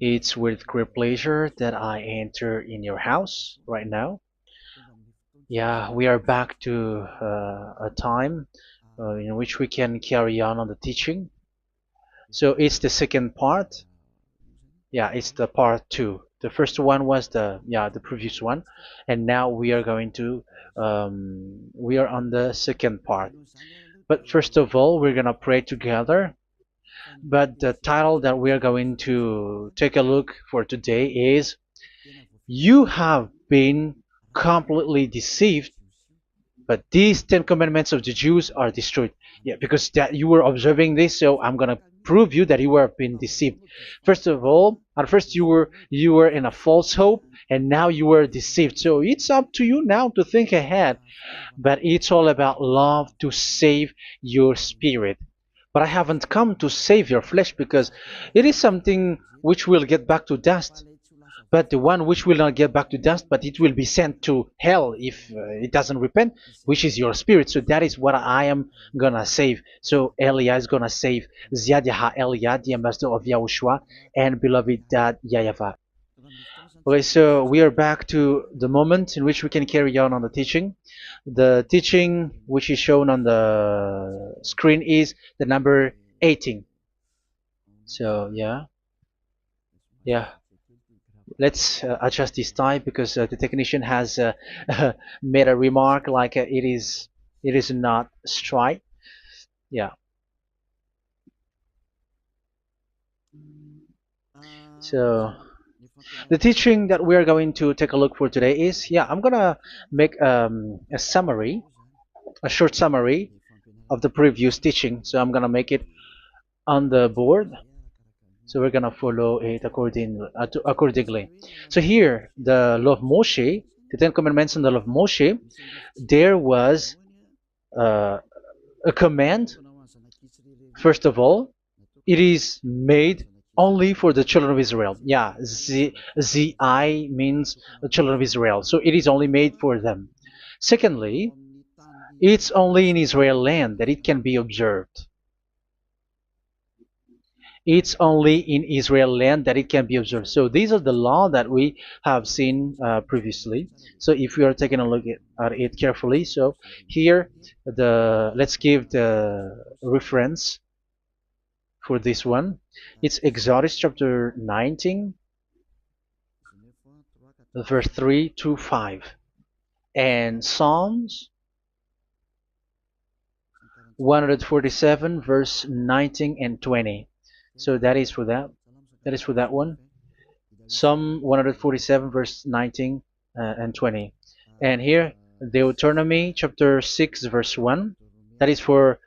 It's with great pleasure that I enter in your house right now. Yeah, we are back to a time in which we can carry on the teaching. So it's the second part. Yeah, it's the part two. The first one was the previous one, and now we are going to we are on the second part. But first of all, we're gonna pray together. But the title that we are going to take a look for today is "You have been completely deceived, but these Ten Commandments of the Jews are destroyed." Yeah, because that you were observing this, so I'm gonna prove you that you were being deceived. First of all, at first you were in a false hope, and now you were deceived. So it's up to you now to think ahead. But it's all about love to save your spirit. But I haven't come to save your flesh because it is something which will get back to dust. But the one which will not get back to dust, but it will be sent to hell if it doesn't repent, which is your spirit. So that is what I am gonna save. So Elia is gonna save Ziadiha Elia, the ambassador of Yahushua, and beloved dad YAHVAH. Okay, so we are back to the moment in which we can carry on the teaching. The teaching which is shown on the screen is the number 18. So yeah, let's adjust this time because the technician has made a remark like it is not straight. Yeah. So the teaching that we are going to take a look for today is, I'm gonna make a summary, a short summary of the previous teaching. So I'm gonna make it on the board. So we're gonna follow it accordingly. So here, the law of Moshe, the Ten Commandments and the law of Moshe, there was uh, a command. First of all, it is made only for the children of Israel. Yeah, Z-I means the children of Israel. So it is only made for them. Secondly, it's only in Israel land that it can be observed. It's only in Israel land that it can be observed. So these are the law that we have seen previously. So if we are taking a look at it carefully, so here let's give the reference for this one. It's Exodus chapter 19, verse 3 to 5, and Psalms 147, verse 19 and 20. So that is for that. That is for that one. Psalm 147, verse 19 and 20. And here, Deuteronomy chapter 6, verse 1. That is for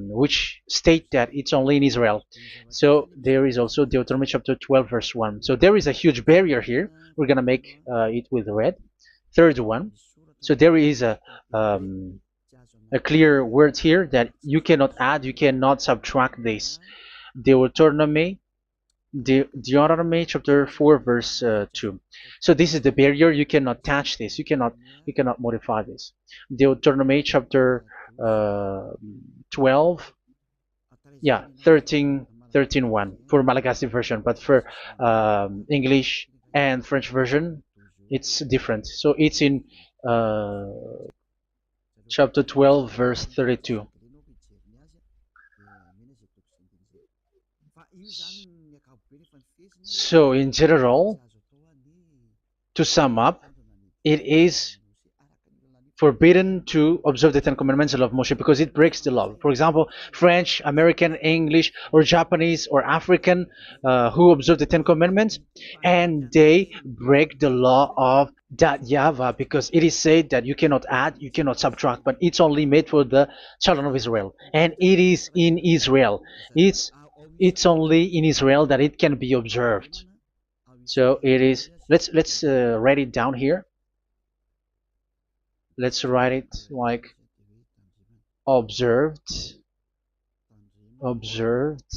which state that it's only in Israel. So there is also Deuteronomy chapter 12, verse 1. So there is a huge barrier here. We're going to make it with red. Third one. So there is a clear word here that you cannot add, you cannot subtract this. Deuteronomy chapter 4, verse 2. So this is the barrier. You cannot touch this. You cannot modify this. Deuteronomy chapter 12, 13 1 for Malagasy version, but for English and French version, it's different. So it's in uh, chapter 12, verse 32. So in general, to sum up, it is forbidden to observe the Ten Commandments of Moshe because it breaks the law. For example, French, American, English, or Japanese or African who observe the Ten Commandments and they break the law of that YAHVAH because it is said that you cannot add, you cannot subtract, but it's only made for the children of Israel, and it is in Israel. It's only in Israel that it can be observed. So it is. Let's write it down here. Let's write it like observed, observed,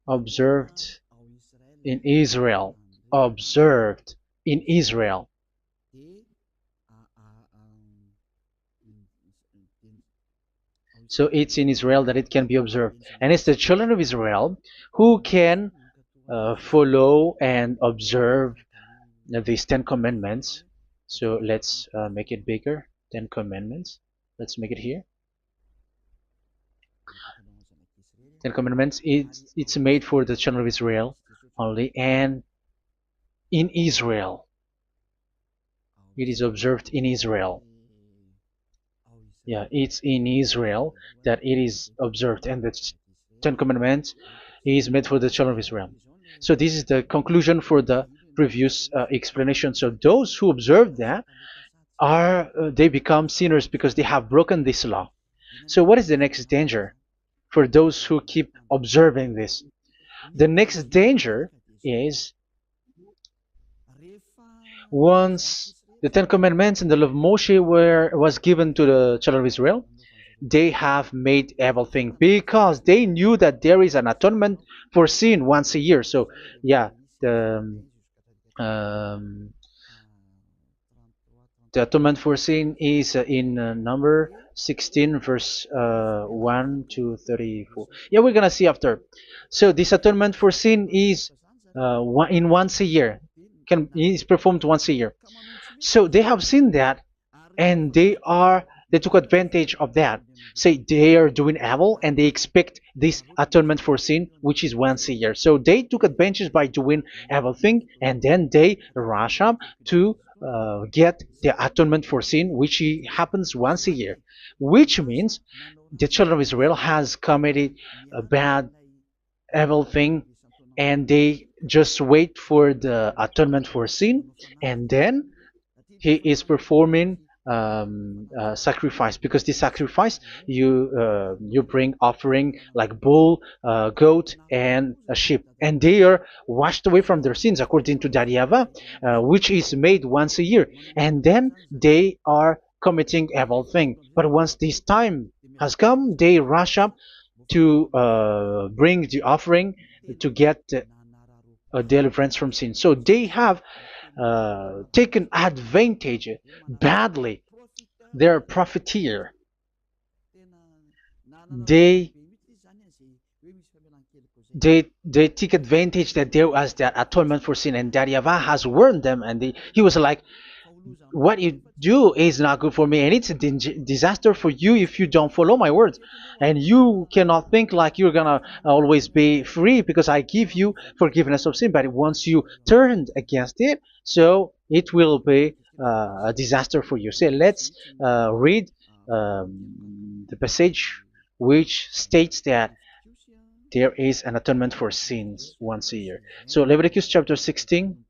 observed in Israel, observed in Israel. So it's in Israel that it can be observed. And it's the children of Israel who can follow and observe these 10 commandments. So let's make it bigger. 10 commandments. Let's make it here. 10 commandments. It's made for the children of Israel only, and in Israel. It is observed in Israel. Yeah, it's in Israel that it is observed, and the 10 commandments is made for the children of Israel. So this is the conclusion for the previous explanation. So those who observe that are they become sinners because they have broken this law. So what is the next danger for those who keep observing this? The next danger is once the Ten Commandments and the law of Moshe was given to the children of Israel, they have made everything because they knew that there is an atonement for sin once a year. So yeah, um, the atonement for sin is in number 16 verse 1 to 34. Yeah, we're gonna see after. So this atonement for sin is in once a year, is performed once a year. So they have seen that, and they took advantage of that. Say they are doing evil and they expect this atonement for sin, which is once a year. So they took advantage by doing evil thing, and then they rush up to get the atonement for sin, which happens once a year, which means the children of Israel has committed a bad evil thing, and they just wait for the atonement for sin, and then he is performing sacrifice, because the sacrifice you bring offering like bull, goat, and a sheep, and they are washed away from their sins according to that YAHVAH, which is made once a year, and then they are committing evil thing. But once this time has come, they rush up to bring the offering to get deliverance from sin. So they have taken advantage badly. They're a profiteer. They they take advantage that there was that atonement for sin, and that YAHVAH has warned them, and he was like, what you do is not good for me, and it's a disaster for you if you don't follow my words. And you cannot think like you're gonna always be free because I give you forgiveness of sin, but once you turned against it, so it will be a disaster for you. So let's read the passage which states that there is an atonement for sins once a year. So Leviticus chapter 16.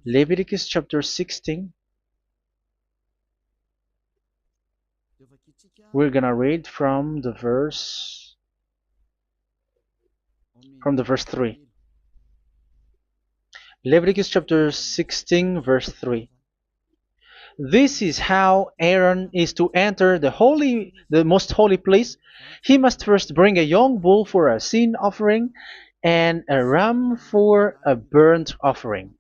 Leviticus chapter 16. We're gonna read from the verse 3. Leviticus chapter 16 verse 3. This is how Aaron is to enter the most holy place. He must first bring a young bull for a sin offering and a ram for a burnt offering.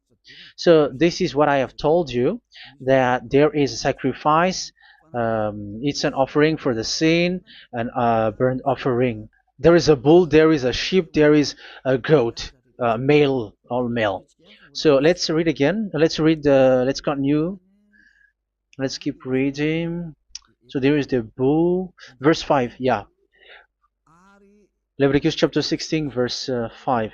So this is what I have told you, that there is a sacrifice. It's an offering for the sin, and a burnt offering. There is a bull, there is a sheep, there is a goat, male, all male. So let's read again. Let's continue. Let's keep reading. So there is the bull, verse 5. Yeah, Leviticus chapter 16 verse 5.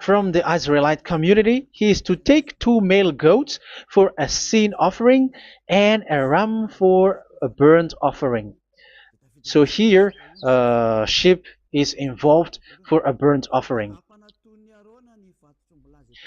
From the Israelite community, he is to take 2 male goats for a sin offering and a ram for a burnt offering. So here, sheep is involved for a burnt offering.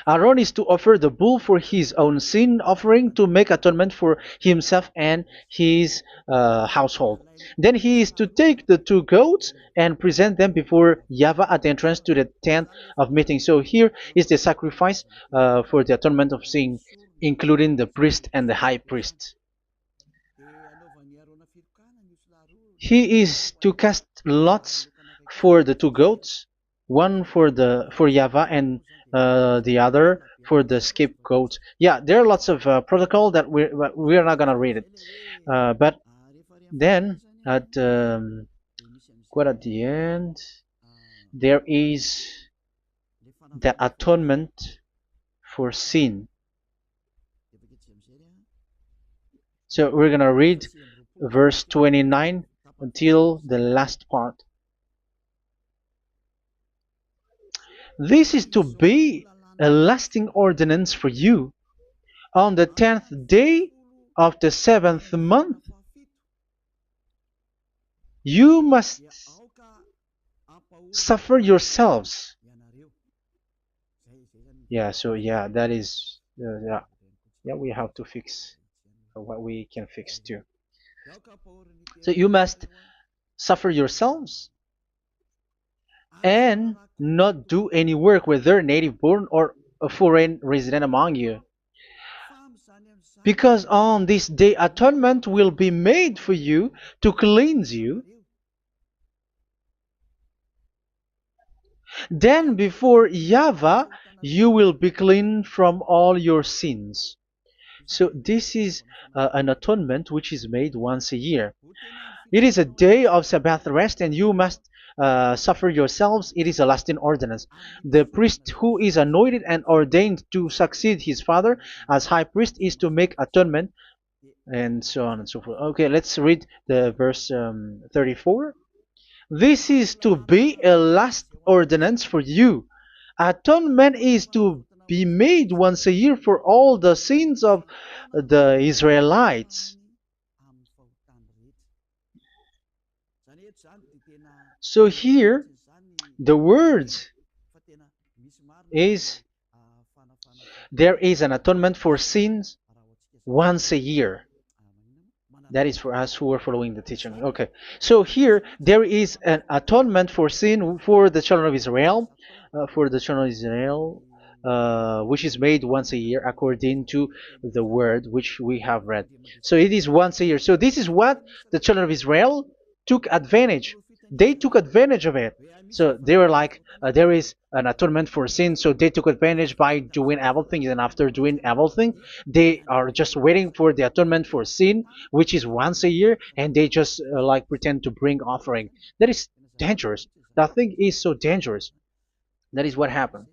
Aaron is to offer the bull for his own sin offering to make atonement for himself and his household. Then he is to take the 2 goats and present them before YAHVAH at the entrance to the tent of meeting. So here is the sacrifice for the atonement of sin, including the priest and the high priest. He is to cast lots for the 2 goats, one for YAHVAH and the other for the scapegoat. Yeah, there are lots of protocol that we're not gonna read it, but then at quite at the end, there is that atonement for sin. So we're gonna read verse 29 until the last part. This is to be a lasting ordinance for you. On the 10th day of the 7th month, you must suffer yourselves. Yeah, so yeah, that is, yeah, we have to fix what we can fix too. So you must suffer yourselves and not do any work, whether native born or a foreign resident among you. Because on this day atonement will be made for you to cleanse you. Then before YAHVAH you will be clean from all your sins. So this is an atonement which is made once a year. It is a day of Sabbath rest, and you must suffer yourselves. It is a lasting ordinance. The priest who is anointed and ordained to succeed his father as high priest is to make atonement, and so on and so forth. Okay, let's read the verse 34. This is to be a last ordinance for you. Atonement is to be made once a year for all the sins of the Israelites. So here, the words is there is an atonement for sins once a year. That is for us who are following the teaching. Okay, so here there is an atonement for sin for the children of Israel, which is made once a year according to the word which we have read. So it is once a year. So this is what the children of Israel took advantage. They took advantage of it. So they were like, there is an atonement for sin. So they took advantage by doing everything, and after doing everything, they are just waiting for the atonement for sin, which is once a year, and they just like pretend to bring offering. That is dangerous. That thing is so dangerous. That is what happened.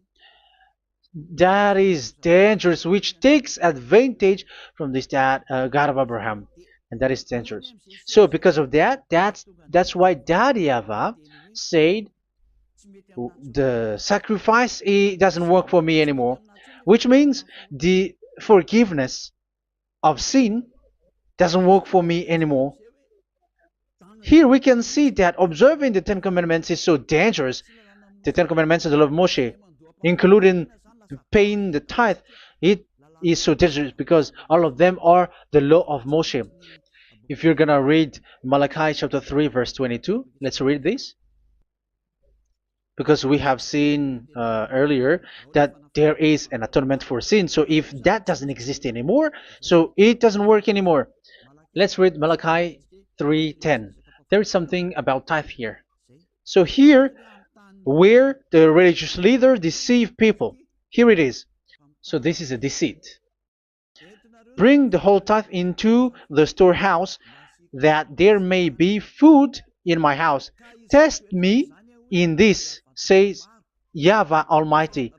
That is dangerous, which takes advantage from this God of Abraham, and that is dangerous. So because of that, that's why Daddy Ava said the sacrifice it doesn't work for me anymore, which means the forgiveness of sin doesn't work for me anymore. Here we can see that observing the Ten Commandments is so dangerous. The Ten Commandments of the law of Moshe, including paying the tithe, it is so dangerous because all of them are the law of Moshe. If you're gonna read Malachi chapter 3 verse 22, let's read this. Because we have seen earlier that there is an atonement for sin. So if that doesn't exist anymore, so it doesn't work anymore. Let's read Malachi 3:10. There is something about tithe here. So here, where the religious leader deceive people, here it is. So this is a deceit. Bring the whole tithe into the storehouse, that there may be food in my house. Test me in this, says YAHVAH Almighty,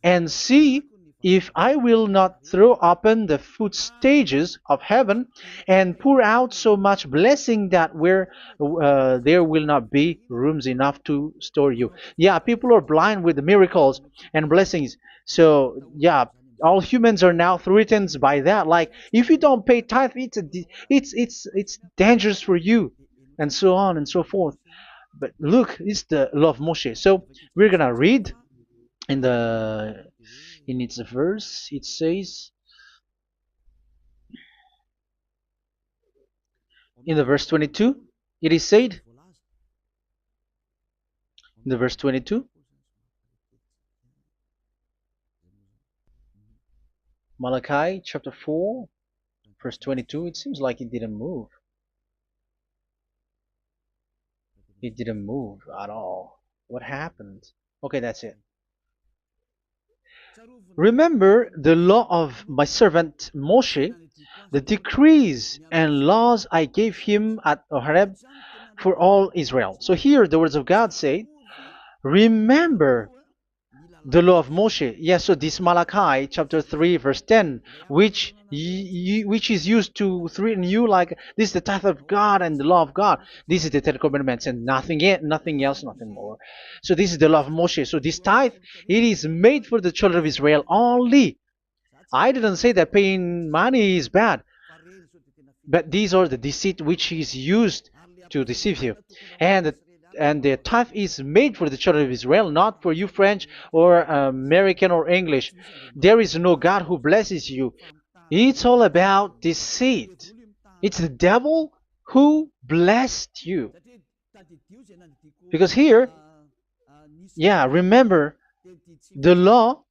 and see if I will not throw open the food stages of heaven and pour out so much blessing that where there will not be rooms enough to store you. Yeah, people are blind with the miracles and blessings. So yeah, all humans are now threatened by that. Like if you don't pay tithe, it's dangerous for you, and so on and so forth. But look, it's the law of Moshe. So we're gonna read in its verse. It says in the verse 22. It is said in the verse 22. Malachi chapter 4 verse 22. It seems like it didn't move. It didn't move at all. What happened? Okay, that's it. Remember the law of my servant Moshe, The decrees and laws I gave him at Horeb for all Israel. So here the words of God say, remember the law of Moshe. Yes, so this Malachi chapter 3 verse 10, which is used to threaten you like this is the tithe of God and the law of God. This is the Ten Commandments and nothing else, nothing more. So this is the law of Moshe. So this tithe, it is made for the children of Israel only. I didn't say that paying money is bad, but these are the deceit which is used to deceive you. And the tithe is made for the children of Israel, not for you French or American or English. There is no God who blesses you. It's all about deceit. It's the devil who blessed you. Because here, yeah, remember the law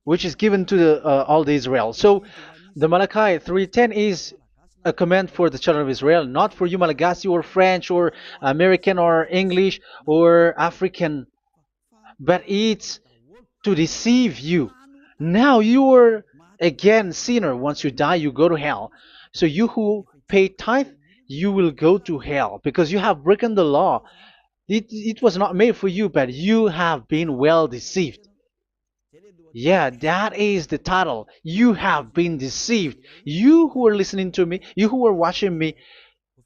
which is given to all the Israel. So the Malachi 3:10 is a command for the children of Israel, not for you Malagasy or French or American or English or African, but it's to deceive you. Now you are again sinner. Once you die, you go to hell. So you who pay tithe, you will go to hell because you have broken the law. It was not made for you, but you have been well deceived. Yeah, that is the title. You have been deceived. You who are listening to me, you who are watching me,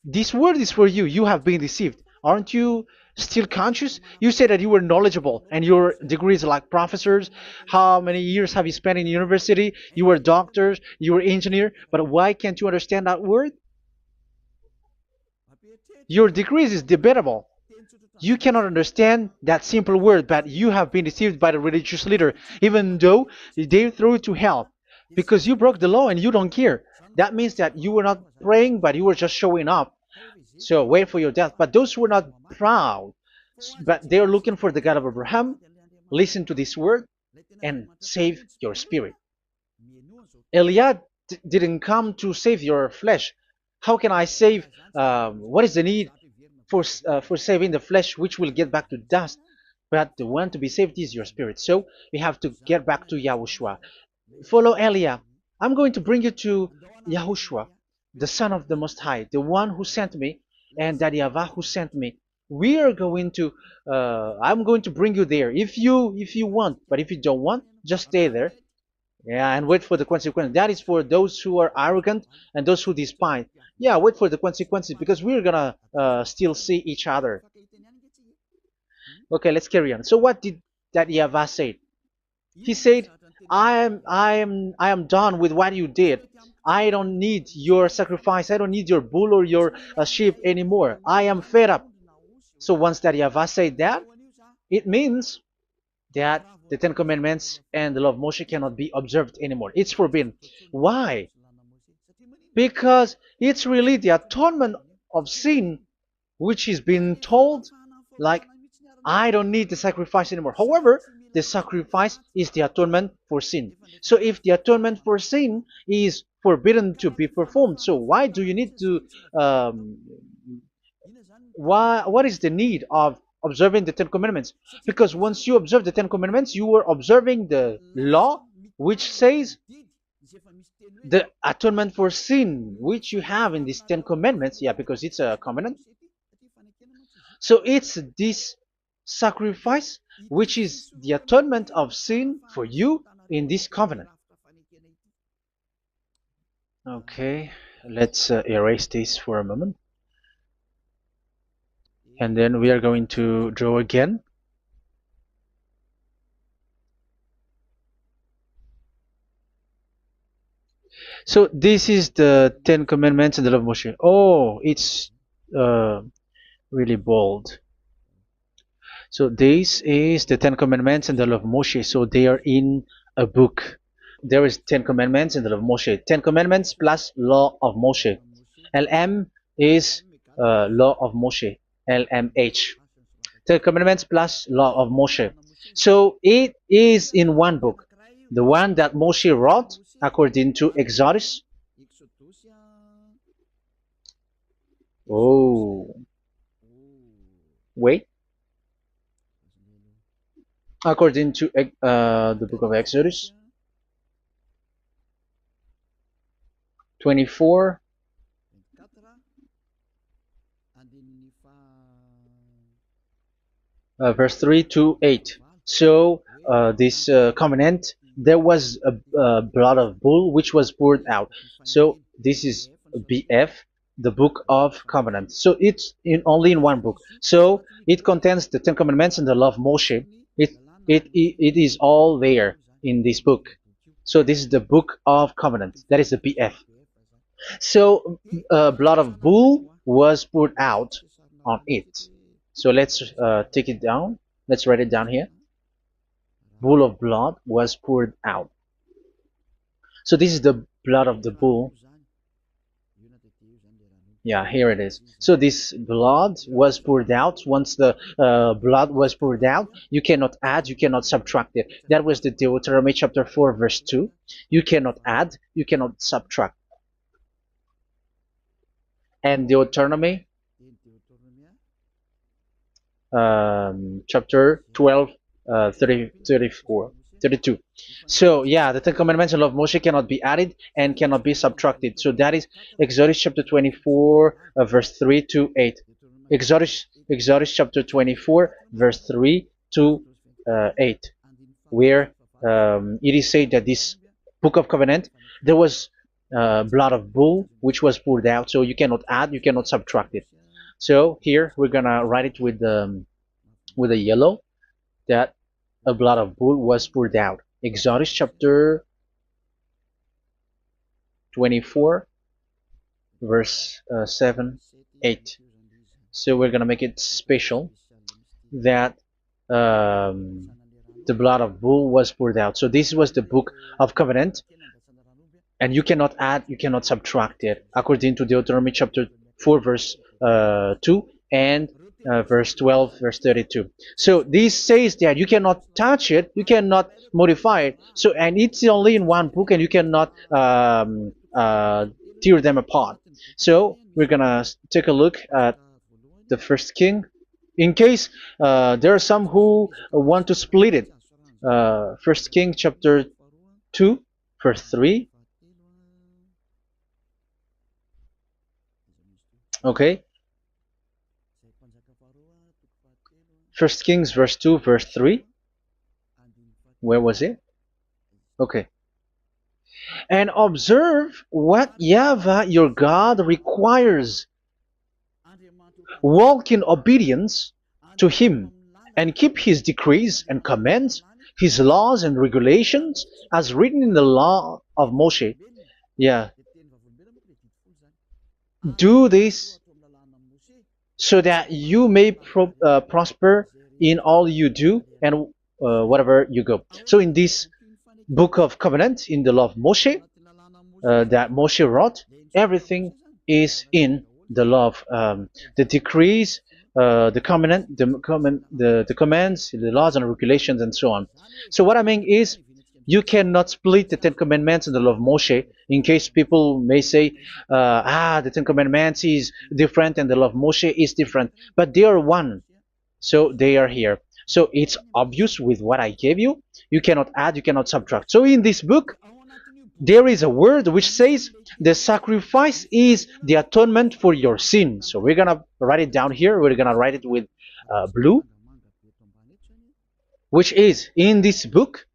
this word is for you. You have been deceived. Aren't you still conscious? You said that you were knowledgeable and your degrees are like professors. How many years have you spent in university? You were doctors, you were engineer, but why can't you understand that word? Your degrees is debatable. You cannot understand that simple word, but you have been deceived by the religious leader, even though they threw you to hell because you broke the law and you don't care. That means that you were not praying, but you were just showing up. So wait for your death. But those who are not proud, but they are looking for the God of Abraham, listen to this word and save your spirit. Eliad didn't come to save your flesh. How can I save? What is the need for saving the flesh, which will get back to dust? But the one to be saved is your spirit. So we have to get back to YAHOSHUAH. Follow Eliah. I'm going to bring you to YAHOSHUAH, the Son of the Most High, the one who sent me, and that YAHVAH who sent me. We are going to. I'm going to bring you there if you want, but if you don't want, just stay there. Yeah, and wait for the consequences. That is for those who are arrogant and those who despise. Yeah, wait for the consequences because we're gonna still see each other. Okay, let's carry on. So what did that YAHVAH say? He said, I am done with what you did. I don't need your sacrifice. I don't need your bull or your sheep anymore. I am fed up. So once that YAHVAH said that, it means that the Ten Commandments and the law of Moshe cannot be observed anymore. It's forbidden. Why? Because it's really the atonement of sin which is being told, like, I don't need the sacrifice anymore. However, the sacrifice is the atonement for sin. So if the atonement for sin is forbidden to be performed, so why do you need to what is the need of observing the Ten Commandments? Because once you observe the Ten Commandments, you are observing the law which says the atonement for sin which you have in these Ten Commandments. Yeah, because it's a covenant. So it's this sacrifice which is the atonement of sin for you in this covenant. Okay, let's erase this for a moment. And then we are going to draw again. So this is the Ten Commandments and the law of Moshe. Oh, it's really bold. So this is the Ten Commandments and the law of Moshe. So they are in a book. There is Ten Commandments and the law of Moshe. Ten Commandments plus law of Moshe. LM is law of Moshe. LMH. Ten Commandments plus law of Moshe. So it is in one book. The one that Moshe wrote according to Exodus. Oh, wait. According to the book of Exodus 24, verse 3 to 8. So this covenant, there was a blood of bull which was poured out. So this is BF, the book of covenant. So it's only in one book. So it contains the Ten Commandments and the law of Moshe. It is all there in this book. So this is the book of covenant. That is the BF. So blood of bull was poured out on it. So let's take it down. Let's write it down here. Bull of blood was poured out. So this is the blood of the bull. Yeah, here it is. So this blood was poured out. Once the blood was poured out, you cannot add, you cannot subtract it. That was the Deuteronomy chapter 4, verse 2. You cannot add, you cannot subtract. And Deuteronomy chapter 12, 32. So yeah, the Ten Commandments and law of Moshe cannot be added and cannot be subtracted. So that is Exodus chapter 24, verse 3 to 8. Exodus chapter 24, verse 3 to 8, where it is said that this book of covenant, there was blood of bull which was poured out, so you cannot add, you cannot subtract it. So here we're gonna write it with a yellow, that a blood of bull was poured out. Exodus chapter 24, verse 7, 8. So we're gonna make it special that the blood of bull was poured out. So this was the book of covenant, and you cannot add, you cannot subtract it, according to Deuteronomy chapter 4, verse 2 and verse 12, verse 32. So this says that you cannot touch it, you cannot modify it. So, and it's only in one book, and you cannot tear them apart. So we're gonna take a look at the first king, in case there are some who want to split it. First King chapter 2, verse 3. Okay. First Kings verse 2, verse 3. Where was it? Okay. And observe what YAHVAH your God requires. Walk in obedience to him, and keep his decrees and commands, his laws and regulations, as written in the law of Moshe. Yeah. Do this so that you may prosper in all you do and whatever you go. So in this book of covenant, in the law of Moshe, that Moshe wrote, everything is in the law of the decrees, the covenant, the commands, the laws and regulations, and so on. So what I mean is, you cannot split the Ten Commandments and the law of Moshe. In case people may say, the Ten Commandments is different and the law of Moshe is different, but they are one. So they are here. So it's obvious with what I gave you. You cannot add, you cannot subtract. So in this book, there is a word which says the sacrifice is the atonement for your sin. So we're gonna write it down here. We're gonna write it with blue, which is in this book.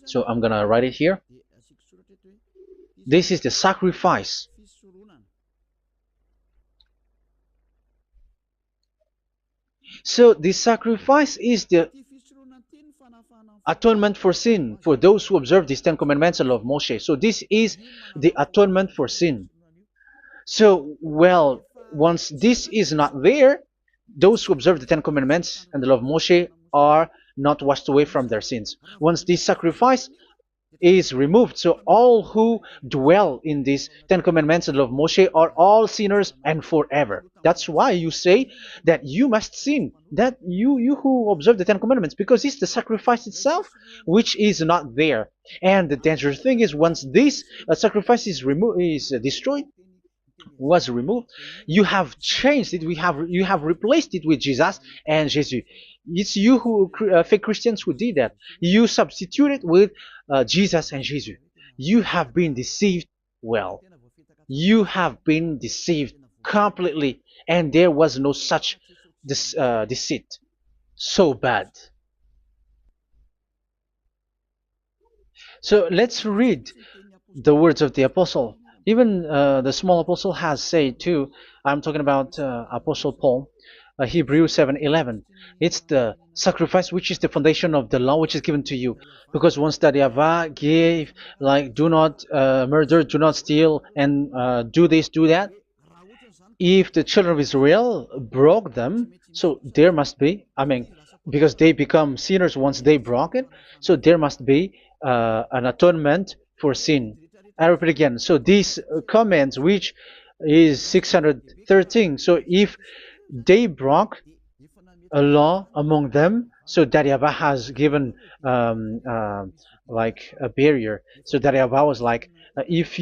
So I'm gonna write it here. This is the sacrifice. So the sacrifice is the atonement for sin for those who observe these Ten Commandments and law of Moshe. So this is the atonement for sin. So, well, once this is not there, those who observe the Ten Commandments and the law of Moshe are not washed away from their sins. Once this sacrifice is removed, so all who dwell in these Ten Commandments and law of Moshe are all sinners and forever. That's why you say that you must sin, that you who observe the Ten Commandments, because it's the sacrifice itself which is not there. And the dangerous thing is, once this sacrifice is destroyed, was removed, you have changed it. You have replaced it with Jesus and Jesus. It's you who fake Christians who did that. You substitute it with Jesus and Jesus. You have been deceived well. You have been deceived completely, and there was no such deceit. So bad. So let's read the words of the apostle. Even the small apostle has said too. I'm talking about Apostle Paul, Hebrews 7:11. It's the sacrifice which is the foundation of the law which is given to you. Because once that YAHVAH gave, like, do not murder, do not steal, and do this, do that, if the children of Israel broke them, so there must be, I mean, because they become sinners once they broke it, so there must be an atonement for sin. I repeat again. So these comments, which is 613, so if they broke a law among them, so that YAHVAH has given like a barrier. So that YAHVAH was like, if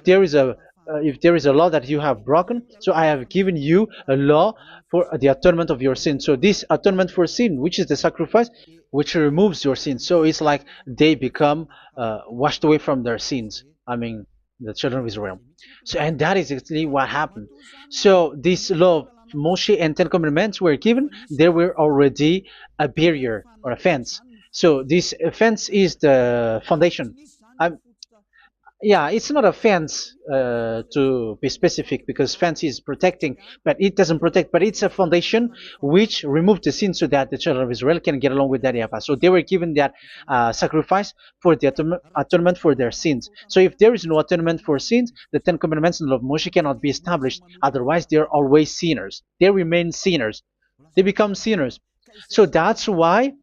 there is a law that you have broken, so I have given you a law for the atonement of your sin. So this atonement for sin, which is the sacrifice, which removes your sin. So it's like they become washed away from their sins. I mean, the children of Israel. So, and that is actually what happened. So this law of Moshe and Ten Commandments were given. There were already a barrier or a fence. So this fence is the foundation. I, yeah, it's not a fence to be specific, because fence is protecting, but it doesn't protect. But it's a foundation which removed the sin so that the children of Israel can get along with that YAHVAH. So they were given that sacrifice for the atonement for their sins. So if there is no atonement for sins, the Ten Commandments and the law of Moshe cannot be established. Otherwise, they are always sinners. They remain sinners. They become sinners. So that's why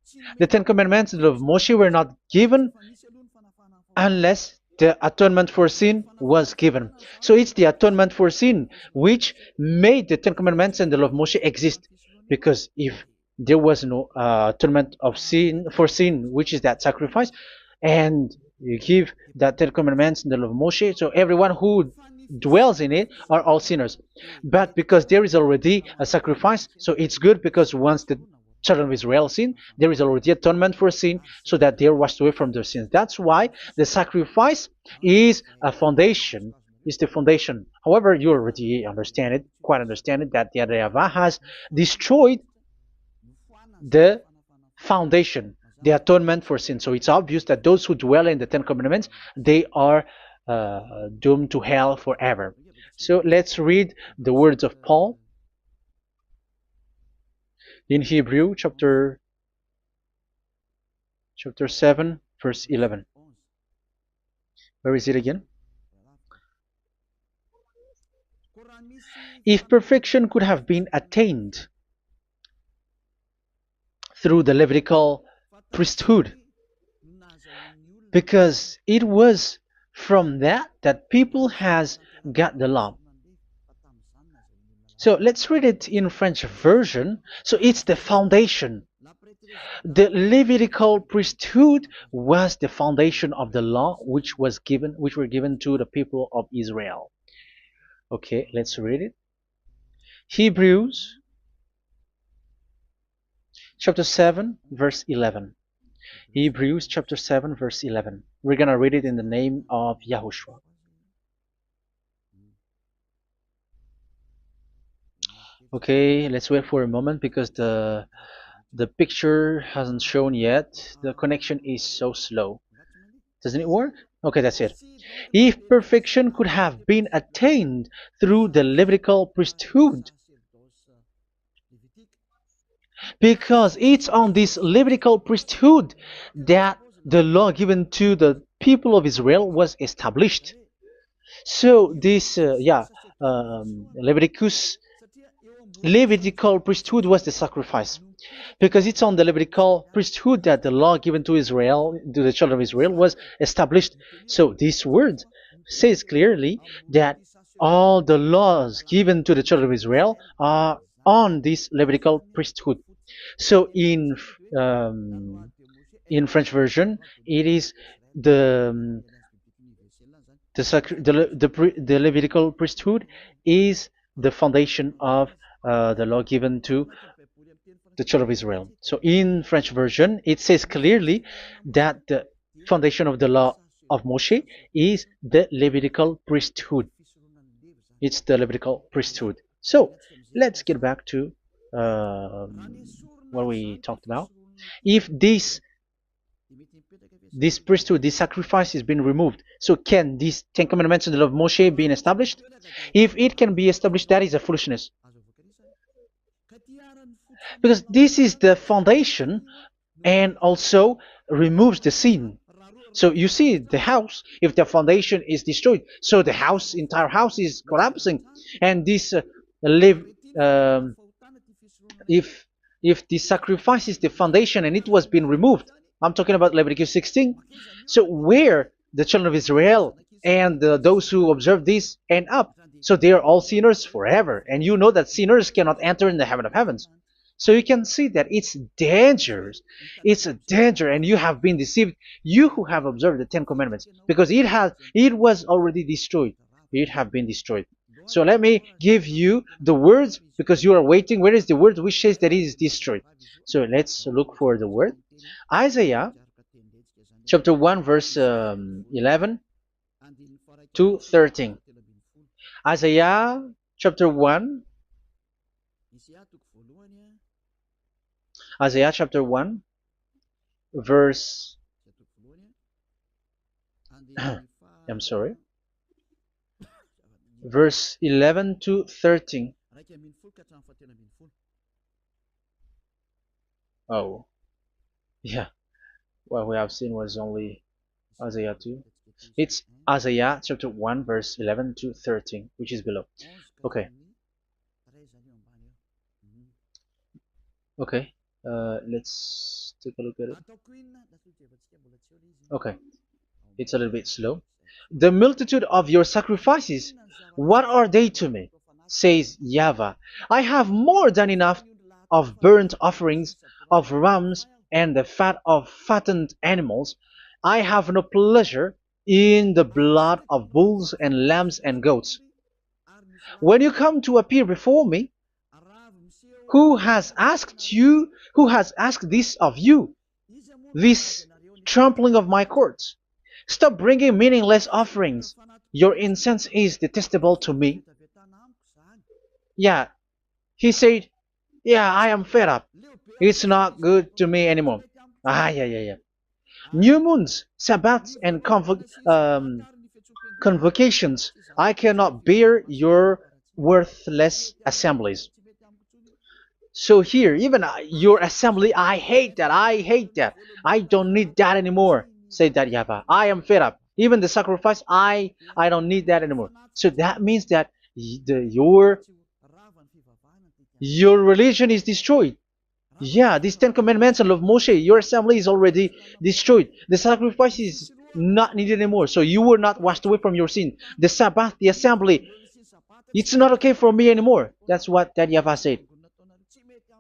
the Ten Commandments and the law of Moshe were not given unless the atonement for sin was given. So it's the atonement for sin which made the Ten Commandments and the law of Moshe exist. Because if there was no atonement of sin for sin, which is that sacrifice, and you give that Ten Commandments and the law of Moshe, so everyone who dwells in it are all sinners. But because there is already a sacrifice, so it's good, because once the children of Israel sin, there is already atonement for sin, so that they are washed away from their sins. That's why the sacrifice is a foundation, is the foundation. However, you already understand it, quite understand it, that the YAHVAH has destroyed the foundation, the atonement for sin. So it's obvious that those who dwell in the Ten Commandments, they are doomed to hell forever. So let's read the words of Paul in Hebrew chapter 7 verse 11. Where is it again? If perfection could have been attained through the Levitical priesthood, because it was from that people has got the law. So let's read it in French version. So it's the foundation. The Levitical priesthood was the foundation of the law which were given to the people of Israel. Okay, let's read it. Hebrews chapter 7 verse 11. Hebrews chapter 7 verse 11. We're going to read it in the name of YAHOSHUAH. Okay, let's wait for a moment, because the picture hasn't shown yet. The connection is so slow. Doesn't it work? Okay, that's it. If perfection could have been attained through the Levitical priesthood, because it's on this Levitical priesthood that the law given to the people of Israel was established. So this, Levitical priesthood was the sacrifice, because it's on the Levitical priesthood that the law given to Israel, to the children of Israel, was established. So this word says clearly that all the laws given to the children of Israel are on this Levitical priesthood. So in French version, it is the Levitical priesthood is the foundation of the law given to the children of Israel. So in French version, it says clearly that the foundation of the law of Moshe is the Levitical priesthood. It's the Levitical priesthood. So let's get back to what we talked about. If this priesthood, this sacrifice is being removed, so can these Ten Commandments and the law of Moshe be established? If it can be established, that is a foolishness. Because this is the foundation and also removes the sin. So you see the house, if the foundation is destroyed, so the house, entire house is collapsing. And this live, um, if the sacrifice is the foundation and it was being removed, I'm talking about Leviticus 16. So where the children of Israel and those who observe this end up, so they are all sinners forever. And you know that sinners cannot enter in the heaven of heavens. So you can see that it's dangerous. It's a danger, and you have been deceived. You who have observed the Ten Commandments, because it was already destroyed. It have been destroyed. So let me give you the words, because you are waiting. Where is the word which says that it is destroyed? So let's look for the word. Isaiah chapter 1 verse 11 to 13. Isaiah chapter 1. Isaiah chapter 1 verse I'm sorry, verse 11 to 13. Oh, yeah. What we have seen was only Isaiah 2. It's Isaiah chapter 1 verse 11 to 13, which is below. Okay. Okay. Let's take a look at it. Okay. It's a little bit slow. The multitude of your sacrifices, what are they to me? Says YAHVAH. I have more than enough of burnt offerings, of rams, and the fat of fattened animals. I have no pleasure in the blood of bulls and lambs and goats. When you come to appear before me, who has asked this of you, this trampling of my courts? Stop bringing meaningless offerings. Your incense is detestable to me. Yeah, he said, yeah, I am fed up. It's not good to me anymore. Yeah. New moons, Sabbaths, and convocations. I cannot bear your worthless assemblies. So here, even your assembly, I hate that. I hate that. I don't need that anymore. Say that, YAHVAH. I am fed up. Even the sacrifice, I don't need that anymore. So that means that your religion is destroyed. Yeah, these Ten Commandments and of Moshe, your assembly is already destroyed. The sacrifice is not needed anymore. So you were not washed away from your sin. The Sabbath, the assembly, it's not okay for me anymore. That's what that YAHVAH said.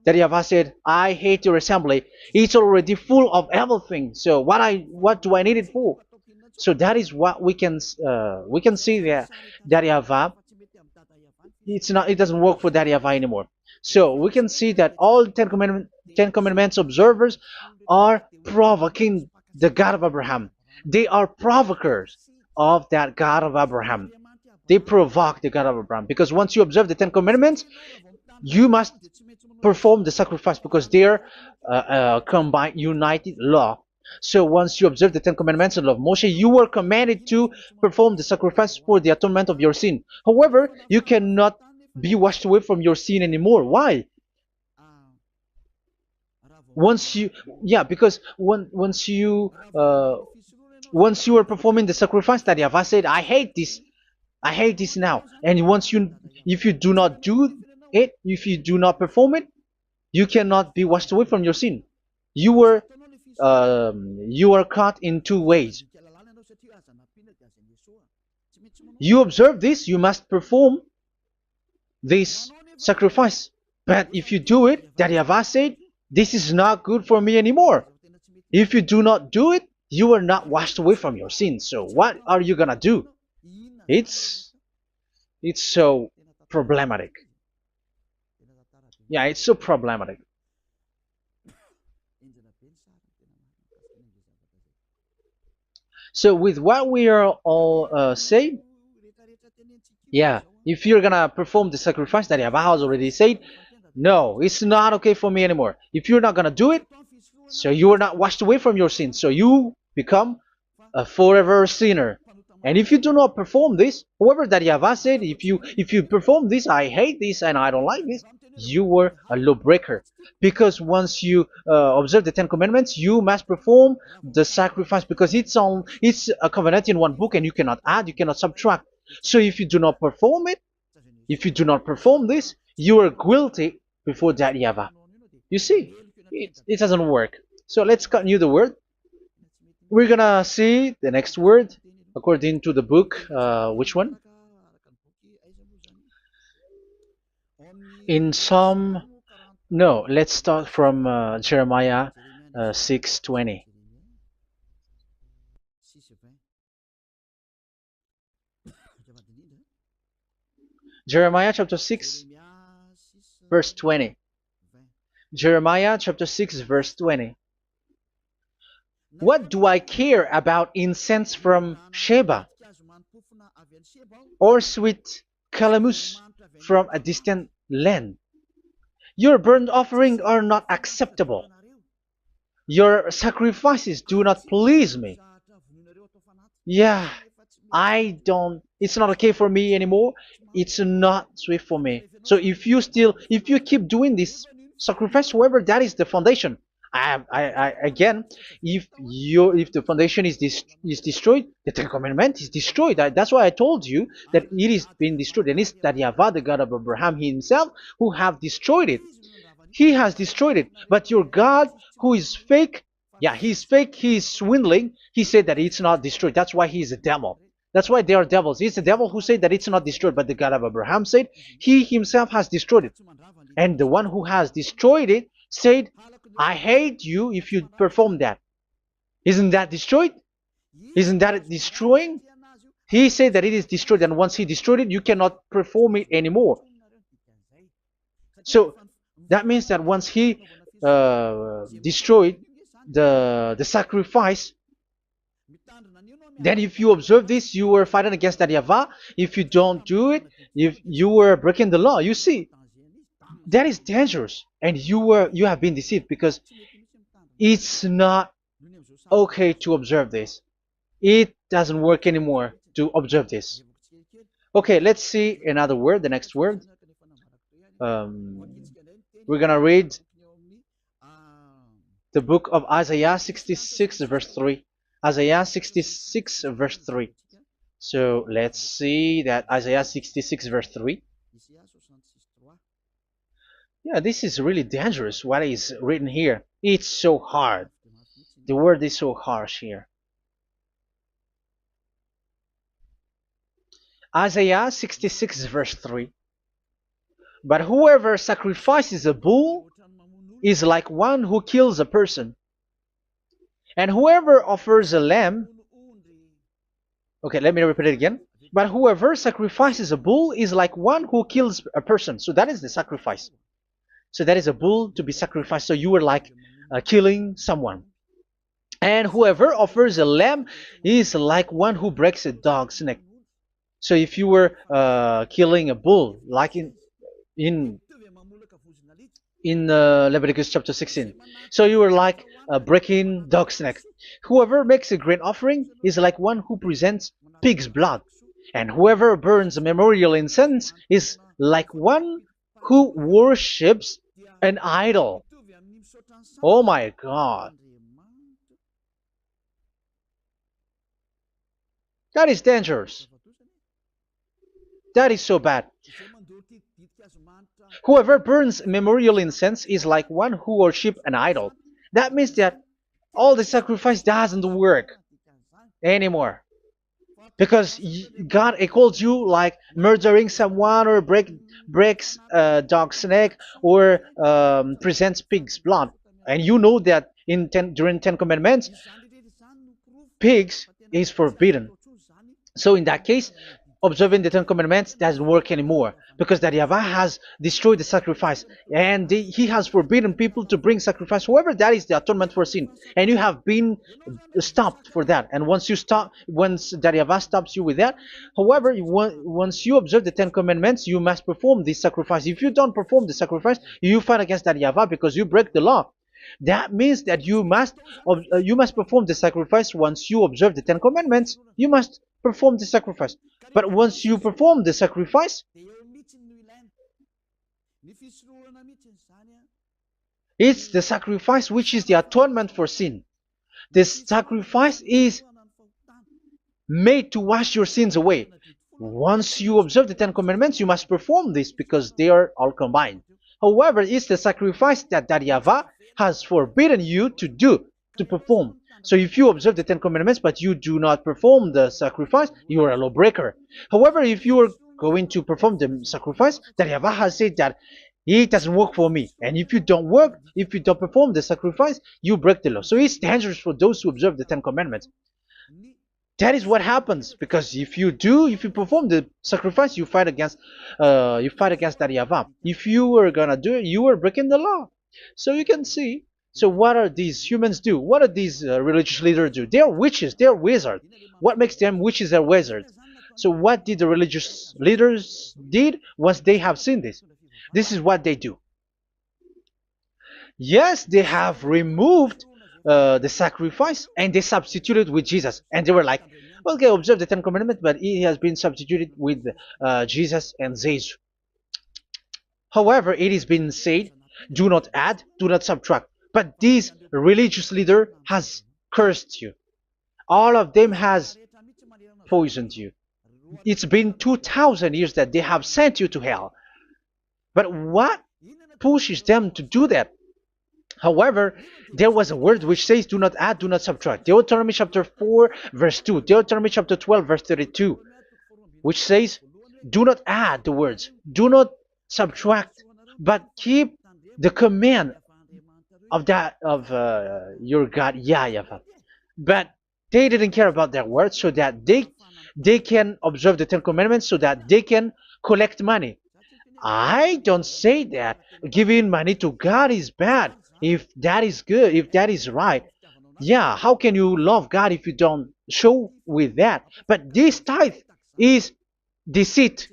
That YAHVAH said, I hate your assembly. It's already full of everything. So what do I need it for? So that is what we can see there. That YAHVAH, it doesn't work for that YAHVAH anymore. So we can see that all Ten Commandments observers are provoking the God of Abraham. They are provokers of that God of Abraham. They provoke the God of Abraham, because once you observe the Ten Commandments, you must perform the sacrifice, because they're combined, united law. So once you observe the Ten Commandments and love Moshe, you were commanded to perform the sacrifice for the atonement of your sin. However, you cannot be washed away from your sin anymore. Why? Once you, yeah, because once you are performing the sacrifice that YAHVAH said, I hate this now. And if you do not do it, if you do not perform it, you cannot be washed away from your sin. You are caught in two ways. You observe this, you must perform this sacrifice. But if you do it, that YAHVAH said, this is not good for me anymore. If you do not do it, you are not washed away from your sins. So what are you gonna do? It's so problematic. Yeah, it's so problematic. So with what we are all saying, yeah, if you're gonna perform the sacrifice that Yahweh has already said, no, it's not okay for me anymore. If you're not gonna do it, so you are not washed away from your sins, so you become a forever sinner. And if you do not perform this, whoever that Yahweh said, if you perform this, I hate this and I don't like this, you were a lawbreaker. Because once you observe the Ten Commandments, you must perform the sacrifice because it's a covenant in one book and you cannot add, you cannot subtract. So if you do not perform it, if you do not perform this, you are guilty before that Yahweh. You see, it doesn't work. So let's continue the word. We're gonna see the next word according to the book. Which one? In Psalm. No, let's start from Jeremiah 6:20. Jeremiah chapter 6, verse 20. Jeremiah chapter 6, verse 20. What do I care about incense from Sheba or sweet calamus from a distant land? Your burnt offerings are not acceptable. Your sacrifices do not please me. Yeah, it's not okay for me anymore. It's not sweet for me. So if you keep doing this sacrifice, however, that is the foundation. Again, if the foundation is destroyed, the Ten Commandment is destroyed. That's why I told you that it is being destroyed, and it's that Yahweh, the God of Abraham himself, who have destroyed it. He has destroyed it. But your God, who is fake, yeah, he's fake, he's swindling. He said that it's not destroyed. That's why he's a devil. That's why they are devils. It's the devil who said that it's not destroyed, but the God of Abraham said he himself has destroyed it. And the one who has destroyed it said, I hate you if you perform that. Isn't that destroyed? Isn't that destroying? He said that it is destroyed, and once he destroyed it, you cannot perform it anymore. So that means that once he destroyed the sacrifice, then if you observe this, you were fighting against that Yahweh. If you don't do it, if you were breaking the law, you see, that is dangerous, and you have been deceived because it's not okay to observe this. It doesn't work anymore to observe this. Okay, let's see another word, the next word. We're gonna read the book of Isaiah 66 verse 3. Isaiah 66 verse 3. So let's see that Isaiah 66 verse 3. Yeah, this is really dangerous what is written here. It's so hard. The word is so harsh here. Isaiah 66 verse 3. But whoever sacrifices a bull is like one who kills a person. And whoever offers a lamb... Okay, let me repeat it again. But whoever sacrifices a bull is like one who kills a person. So that is the sacrifice. So that is a bull to be sacrificed. So you are like killing someone. And whoever offers a lamb is like one who breaks a dog's neck. So if you were killing a bull, like in Leviticus chapter 16, so you were like breaking dog's neck. Whoever makes a grain offering is like one who presents pig's blood. And whoever burns a memorial incense is like one who worships an idol. Oh my God. That is dangerous. That is so bad. Whoever burns memorial incense is like one who worships an idol. That means that all the sacrifice doesn't work anymore. Because God calls you like murdering someone or breaks a dog's neck or presents pig's blood. And you know that during 10 Commandments, pigs is forbidden. So in that case, observing the Ten Commandments doesn't work anymore because that Yahweh has destroyed the sacrifice and he has forbidden people to bring sacrifice. However, that is the atonement for sin, and you have been stopped for that. And once you stop, once that Yahweh stops you with that, however, once you observe the Ten Commandments, you must perform this sacrifice. If you don't perform the sacrifice, you fight against that Yahweh because you break the law. That means that you must perform the sacrifice. Once you observe the Ten Commandments, you must perform the sacrifice. But once you perform the sacrifice, it's the sacrifice which is the atonement for sin. This sacrifice is made to wash your sins away. Once you observe the Ten Commandments, you must perform this because they are all combined. However, it's the sacrifice that Yahweh has forbidden you to do, to perform. So if you observe the Ten Commandments but you do not perform the sacrifice, you are a lawbreaker. However, if you are going to perform the sacrifice, that Yahweh has said that it doesn't work for me. And if you don't perform the sacrifice, you break the law. So it's dangerous for those who observe the Ten Commandments. That is what happens, because if you perform the sacrifice, you fight against that Yahweh. If you are gonna do it, you are breaking the law. So you can see. So what are these humans do? What are these religious leaders do? They are witches. They are wizards. What makes them witches and wizards? So what did the religious leaders did once they have seen this? This is what they do. Yes, they have removed the sacrifice and they substituted with Jesus, and they were like, okay, observe the Ten Commandments, but it has been substituted with Jesus and Jesus. However, it has been said, do not add, do not subtract. But this religious leader has cursed you. All of them has poisoned you. It's been 2,000 years that they have sent you to hell. But what pushes them to do that? However, there was a word which says, do not add, do not subtract. Deuteronomy chapter 4, verse 2. Deuteronomy chapter 12, verse 32. Which says, do not add the words, do not subtract, but keep the command of your God, YAHVAH. But they didn't care about their words, so that they can observe the Ten Commandments, so that they can collect money. I don't say that giving money to God is bad. If that is good, if that is right, yeah, how can you love God if you don't show with that? But this tithe is deceit.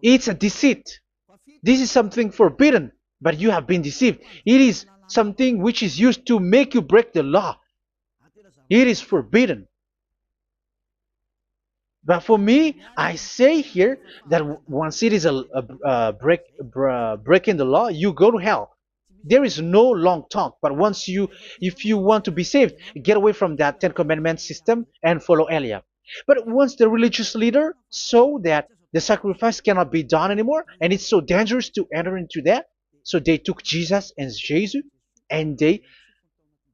It's a deceit. This is something forbidden, but you have been deceived. It is something which is used to make you break the law. It is forbidden. But for me, I say here that once it is breaking the law, you go to hell. There is no long talk. But if you want to be saved, get away from that Ten Commandments system and follow Eliah. But once the religious leader saw that the sacrifice cannot be done anymore, and it's so dangerous to enter into that, so they took Jesus and Jesus and they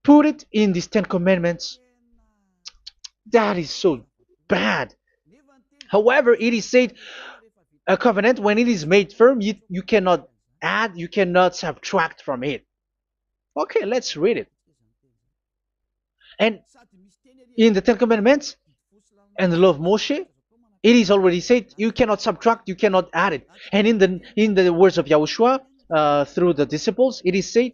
put it in these Ten Commandments. That is so bad. However, it is said, a covenant, when it is made firm, you cannot add, you cannot subtract from it. Okay, let's read it. And in the Ten Commandments and the law of Moshe, it is already said, you cannot subtract, you cannot add it. And in the words of YAHOSHUAH, through the disciples, it is said,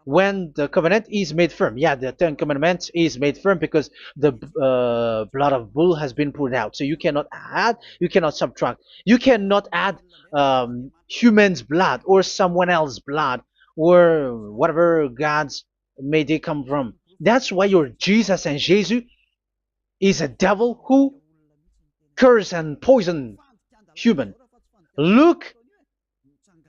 when the covenant is made firm. Yeah, the Ten Commandments is made firm because the blood of bull has been poured out. So you cannot add, you cannot subtract. You cannot add human's blood or someone else's blood or whatever gods may they come from. That's why your Jesus and Jesus is a devil who curse and poison human. Look,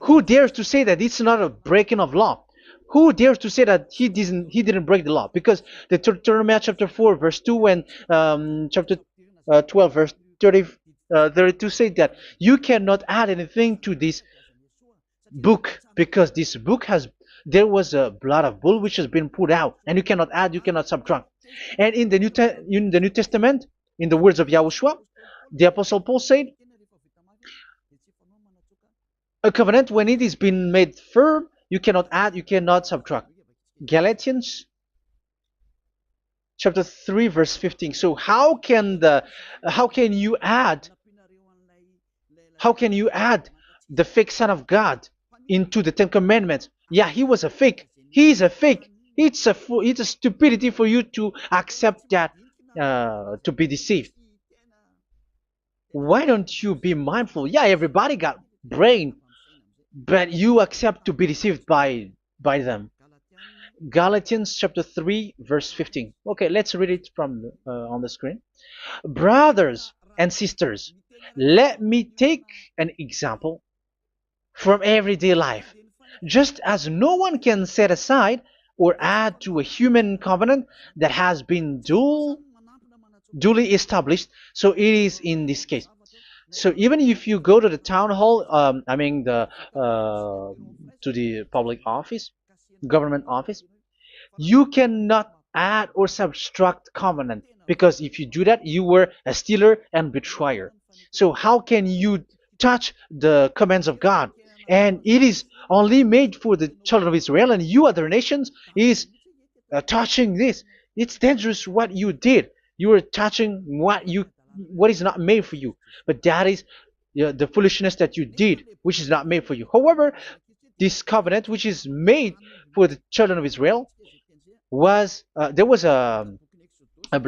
who dares to say that it's not a breaking of law? Who dares to say that he didn't break the law? Because the Deuteronomy chapter 4 verse 2 and chapter 12 verse 32 say that you cannot add anything to this book, because this book there was a blood of bull which has been put out, and you cannot add, you cannot subtract. And in the New Testament, in the words of YAHOSHUAH, the Apostle Paul said, a covenant, when it is been made firm, you cannot add, you cannot subtract. Galatians chapter 3 verse 15. So how can you add How can you add the fake Son of God into the Ten Commandments? Yeah, he was a fake. He is a fake. It's a stupidity for you to accept that, to be deceived. Why don't you be mindful? Yeah, everybody got brain, but you accept to be deceived by them. Galatians chapter 3 verse 15. Okay, let's read it from on the screen. Brothers and sisters, let me take an example from everyday life. Just as no one can set aside or add to a human covenant that has been duly established, so it is in this case. So even if you go to the town hall, I mean to the public office, government office, you cannot add or subtract covenant, because if you do that, you were a stealer and betrayer. So how can you touch the commands of God? And it is only made for the children of Israel, and you other nations is touching this. It's dangerous what you did. You are touching what is not made for you. But that is, the foolishness that you did, which is not made for you. However, this covenant, which is made for the children of Israel, was there was a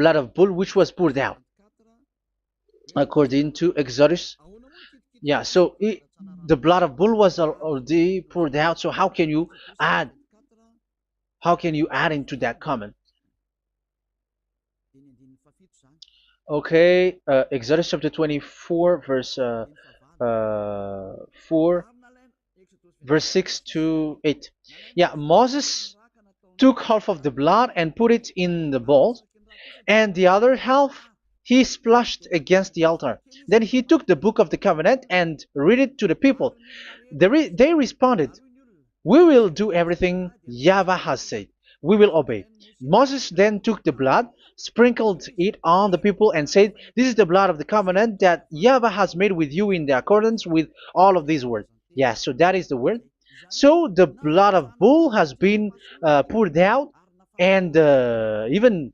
blood of bull which was poured out according to Exodus. Yeah, so the blood of bull was already poured out. So add how can you add into that comment? Okay, Exodus chapter 24 verse 4 verse 6 to 8. Yeah, Moses took half of the blood and put it in the bowl, and the other half he splashed against the altar. Then he took the book of the covenant and read it to the people. They responded, "We will do everything YAHVAH has said. We will obey." Moses then took the blood, sprinkled it on the people, and said, "This is the blood of the covenant that YAHVAH has made with you in the accordance with all of these words." Yeah, so that is the word. So the blood of bull has been poured out, and even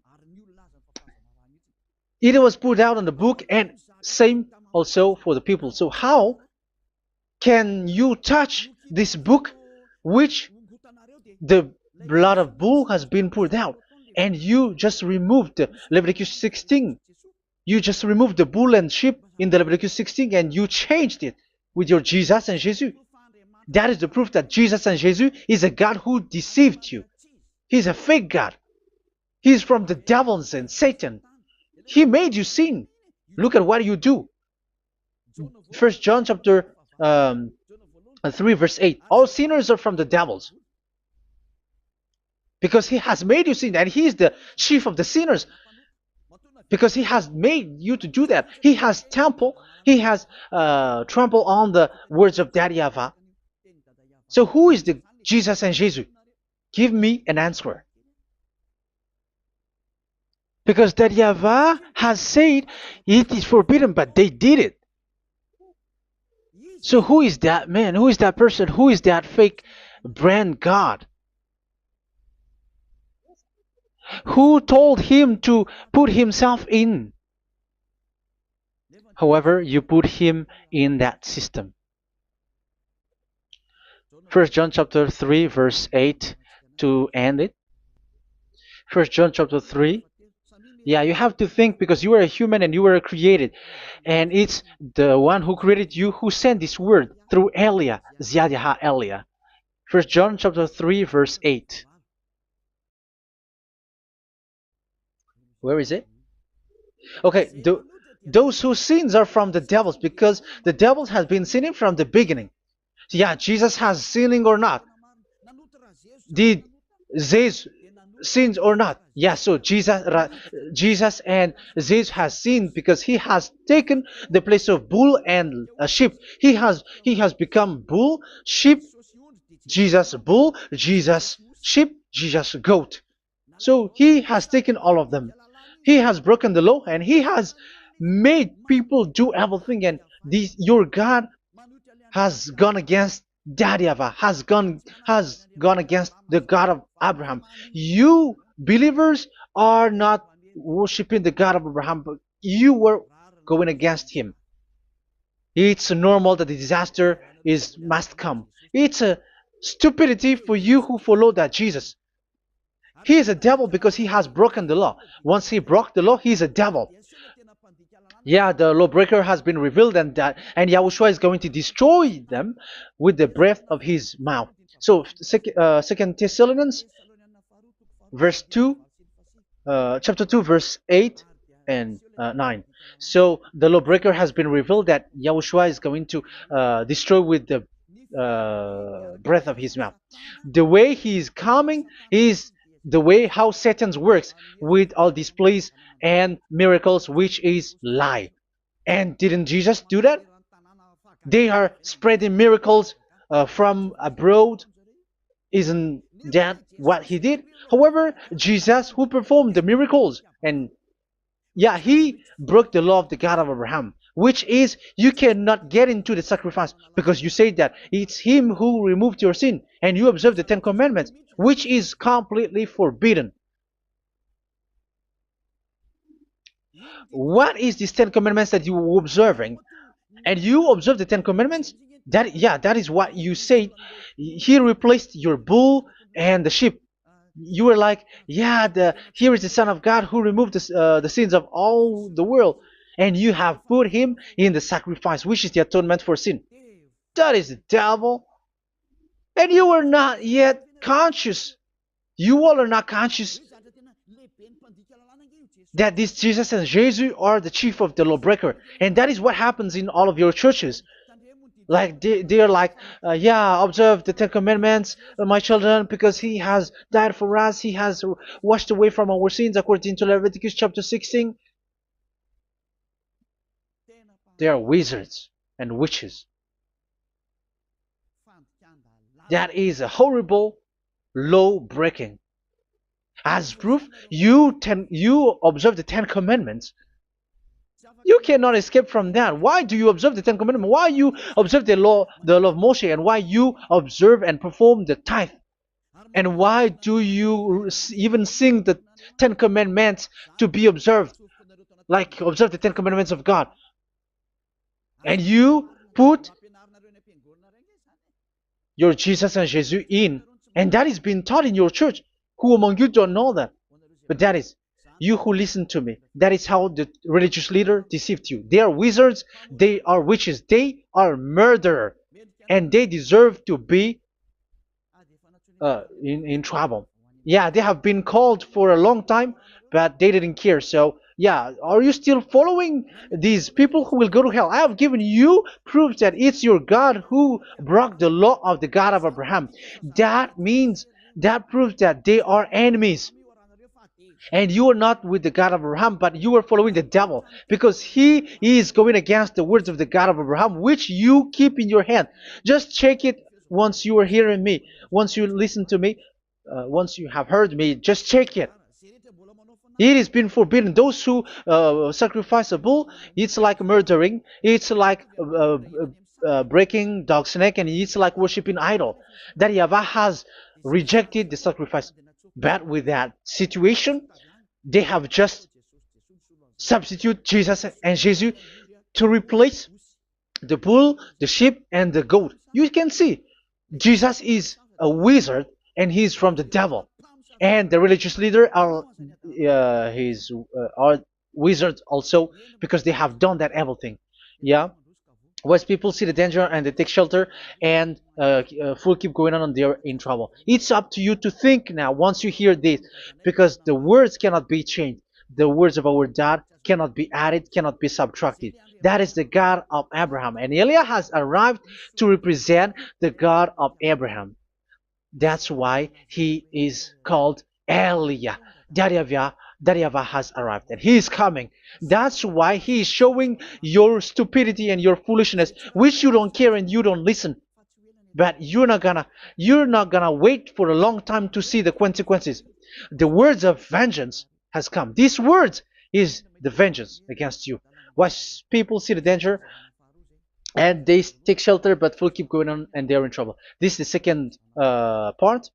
it was poured out on the book, and same also for the people. So how can you touch this book which the blood of bull has been poured out? And you just removed Leviticus 16. You just removed the bull and sheep in the Leviticus 16, and you changed it with your Jesus and Jesus. That is the proof that Jesus and Jesus is a God who deceived you. He's a fake God. He's from the devils and Satan. He made you sin. Look at what you do. First John chapter 3 verse 8. All sinners are from the devils, because he has made you sin, and he is the chief of the sinners, because he has made you to do that. He has trampled on the words of Daddy YAHVAH. So who is the Jesus and Jesus? Give me an answer. Because Daddy YAHVAH has said it is forbidden, but they did it. So who is that man? Who is that person? Who is that fake brand God? Who told him to put himself in? However, you put him in that system. First John chapter 3 verse 8 to end it. First John chapter 3. Yeah, you have to think, because you are a human and you were created. And it's the one who created you who sent this word through Elia, Ziadaha Elia. First John chapter 3 verse 8. Where is it? Okay, those whose sins are from the devils, because the devils has been sinning from the beginning. Yeah, Jesus has sinning or not? Did Zeus sins or not? Yeah, so Jesus and Zeus has sinned, because he has taken the place of bull and a sheep. He has become bull, sheep, Jesus bull, Jesus sheep, Jesus goat. So he has taken all of them. He has broken the law, and he has made people do everything. And your God has gone against Daddy YAHVAH, has gone against the God of Abraham. You believers are not worshiping the God of Abraham, but you were going against him. It's normal that the disaster is must come. It's a stupidity for you who follow that Jesus. He is a devil because he has broken the law. Once he broke the law, he is a devil. Yeah, the lawbreaker has been revealed, and Yahushua is going to destroy them with the breath of his mouth. So, Second Thessalonians, verse 2, chapter 2, verse 8 and 9. So the lawbreaker has been revealed that Yahushua is going to destroy with the breath of his mouth. The way he is coming is the way how Satan works with all displays and miracles, which is lie. And didn't Jesus do that? They are spreading miracles from abroad. Isn't that what he did? However, Jesus, who performed the miracles, and yeah, he broke the law of the God of Abraham, which is you cannot get into the sacrifice because you say that it's him who removed your sin, and you observe the Ten Commandments, which is completely forbidden. What is these Ten Commandments that you were observing? And you observe the Ten Commandments? That is what you said. He replaced your bull and the sheep. You were like, yeah, here is the Son of God who removed the sins of all the world, and you have put him in the sacrifice, which is the atonement for sin. That is the devil. And you are not yet conscious. You all are not conscious that this Jesus and Jesus are the chief of the lawbreaker. And that is what happens in all of your churches. Like they are like, yeah, observe the Ten Commandments, my children, because he has died for us. He has washed away from our sins according to Leviticus chapter 16. They are wizards and witches. That is a horrible law breaking. As proof, you observe the Ten Commandments. You cannot escape from that. Why do you observe the Ten Commandments? Why you observe the law of Moshe, and why you observe and perform the tithe? And why do you even sing the Ten Commandments to be observed? Like observe the Ten Commandments of God. And you put your Jesus and Jesus in. And that is being taught in your church. Who among you don't know that? But that is you who listen to me. That is how the religious leader deceived you. They are wizards. They are witches. They are murderers. And they deserve to be in trouble. Yeah, they have been called for a long time, but they didn't care. So, yeah, are you still following these people who will go to hell? I have given you proof that it's your God who broke the law of the God of Abraham. That means, that proves that they are enemies. And you are not with the God of Abraham, but you are following the devil, because he is going against the words of the God of Abraham, which you keep in your hand. Just check it once you are hearing me, once you listen to me, once you have heard me, just check it. It has been forbidden. Those who sacrifice a bull, it's like murdering, it's like breaking dog's neck, and it's like worshiping idol. That YAHVAH has rejected the sacrifice. But with that situation, they have just substitute Jesus and Jesus to replace the bull, the sheep, and the goat. You can see Jesus is a wizard, and he's from the devil. And the religious leader are wizards also, because they have done that evil thing. Yeah. Once people see the danger and they take shelter, and full keep going on, and they're in trouble. It's up to you to think now once you hear this, because the words cannot be changed. The words of our God cannot be added, cannot be subtracted. That is the God of Abraham, and Eliah has arrived to represent the God of Abraham. That's why he is called Eliah. YAHVAH has arrived, and he is coming. That's why he is showing your stupidity and your foolishness, which you don't care and you don't listen. But you're not gonna wait for a long time to see the consequences. The words of vengeance has come. These words is the vengeance against you. Watch people see the danger and they take shelter, but will keep going on, and they're in trouble. This is the second part.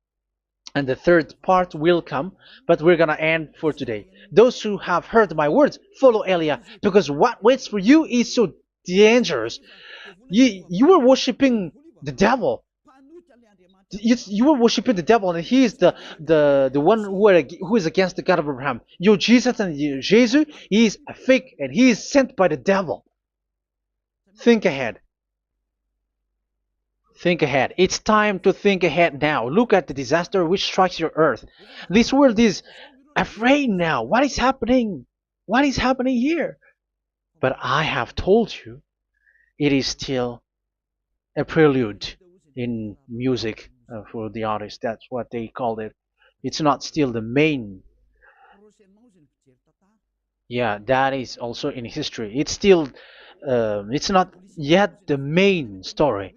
And the third part will come, but we're gonna end for today. Those who have heard my words, follow Eliah, because what waits for you is so dangerous. You were worshiping the devil. You were worshiping the devil, and he is the one who is against the God of Abraham. Your Jesus and your Jesus, he is a fake, and he is sent by the devil. Think ahead. Think ahead. It's time to think ahead now. Look at the disaster which strikes your earth. This world is afraid now. What is happening? What is happening here? But I have told you, it is still a prelude in music for the artist. That's what they called it. It's not still the main. Yeah, that is also in history. It's still, it's not yet the main story.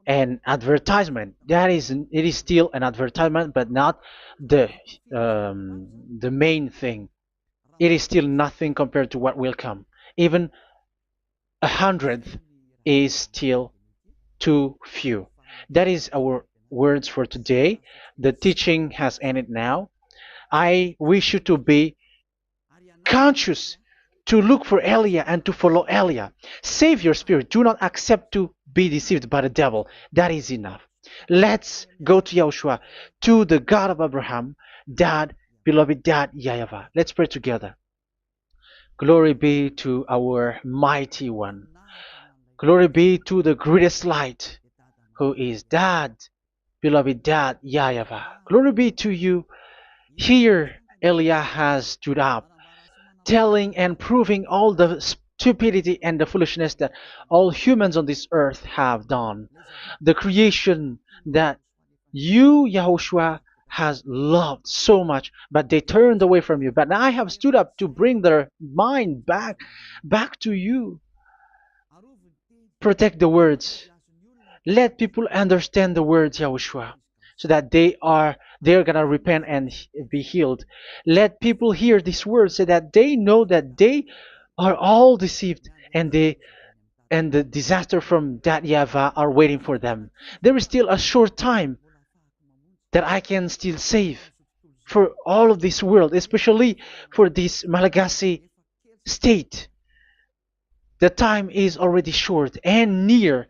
And advertisement, that is, it is still an advertisement, but not the the main thing. It is still nothing compared to what will come. Even a hundredth is still too few. That is our words for today. The teaching has ended now. I wish you to be conscious, to look for Elia and to follow Elia. Save your spirit. Do not accept to be deceived by the devil. That is enough. Let's go to Yahushua, to the God of Abraham, Dad, beloved Dad, YAHVAH. Let's pray together. Glory be to our mighty one. Glory be to the greatest light, who is Dad, beloved Dad, YAHVAH. Glory be to you. Here, Elia has stood up, telling and proving all the stupidity and the foolishness that all humans on this earth have done. The creation that you, Yahushua, has loved so much, but they turned away from you. But I have stood up to bring their mind back to you. Protect the words. Let people understand the words, Yahushua, so that they're gonna repent and be healed. Let people hear these words so that they know that they are all deceived, and the disaster from that YAHVAH are waiting for them. There is still a short time that I can still save for all of this world, especially for this Malagasy state. The time is already short and near.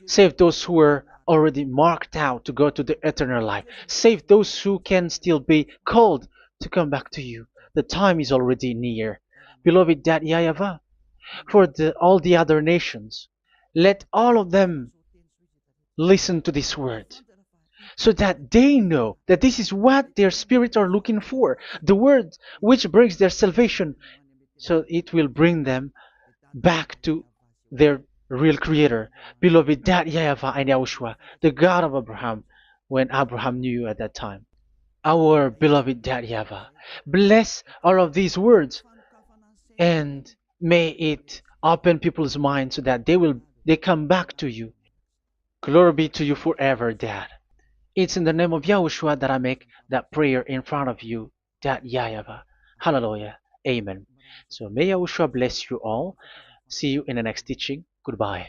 Save those who are already marked out to go to the eternal life. Save those who can still be called to come back to you. The time is already near. Beloved Dad YAHVAH, for all the other nations, let all of them listen to this word, so that they know that this is what their spirits are looking for, the word which brings their salvation, so it will bring them back to their real creator, beloved Dad YAHVAH and Yahushua, the God of Abraham, when Abraham knew you at that time. Our beloved Dad YAHVAH, bless all of these words, and may it open people's minds so that they come back to you. Glory be to you forever, Dad. It's in the name of Yahushua that I make that prayer in front of you, Dad YAHVAH. Hallelujah. Amen. So may Yahushua bless you all. See you in the next teaching. Goodbye.